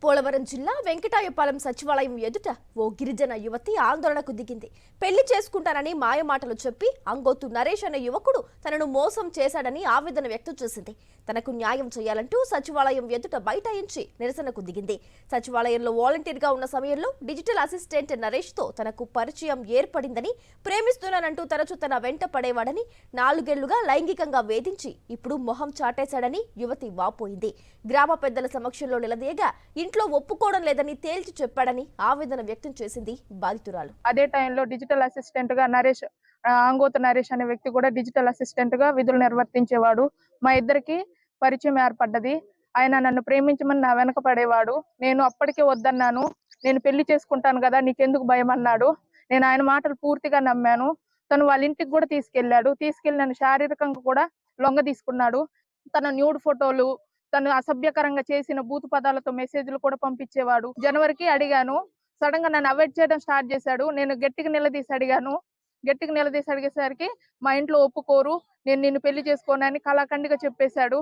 పోలవరం జిల్లా వెంకటాయపాలెం సచివాలయం ఎదుట ఓ గిరిజన యువతి ఆందోళనకు దిగింది. పెళ్లి చేసుకుంటానని మాయమాటలు చెప్పి అంగోతు నరేష్ అనే యువకుడు తనను మోసం చేశాడని ఆవేదన వ్యక్తం చేసింది. తనకు న్యాయం చేయాలంటూ సచివాలయం ఎదుట బైఠాయించి నిరసనకు దిగింది. సచివాలయంలో వాలంటీర్గా ఉన్న సమయంలో డిజిటల్ అసిస్టెంట్ నరేష్ తో తనకు పరిచయం ఏర్పడిందని, ప్రేమిస్తున్నానంటూ తరచూ తన వెంట పడేవాడని, 4 ఏళ్లుగా లైంగికంగా వేధించి ఇప్పుడు మొహం చాటేశాడని యువతి వాపోయింది. గ్రామ పెద్దల సమక్షంలో నిలదీయగా ఇంట్లో ఒప్పుకోవడం లేదని తేల్చి చెప్పాడని ఆవేదన వ్యక్తం చేసింది బాధితురాలు. అదే టైంలో డిజిటల్ అసిస్టెంట్ గా నరేష్, అంగోతు నరేష్ అనే వ్యక్తి కూడా డిజిటల్ అసిస్టెంట్ గా విధులు నిర్వర్తించేవాడు. మా ఇద్దరికి పరిచయం ఏర్పడ్డది. ఆయన నన్ను ప్రేమించమని నా వెనక పడేవాడు. నేను అప్పటికే వద్దన్నాను. నేను పెళ్లి చేసుకుంటాను కదా, నీకెందుకు భయం అన్నాడు. నేను ఆయన మాటలు పూర్తిగా నమ్మాను. తను వాళ్ళ ఇంటికి కూడా తీసుకెళ్లి నన్ను శారీరకంగా కూడా లొంగ తీసుకున్నాడు. తన న్యూడ్ ఫోటోలు, తను అసభ్యకరంగా చేసిన బూతు పదాలతో మెసేజ్లు కూడా పంపించేవాడు. జనవరికి అడిగాను, సడన్ గా నన్ను అవాయిడ్ చేయడం స్టార్ట్ చేశాడు. నేను గట్టిగా నిలదీసి అడిగేసరికి మా ఇంట్లో ఒప్పుకోరు, నేను నిన్ను పెళ్లి చేసుకోనని కళాఖండిగా చెప్పేశాడు.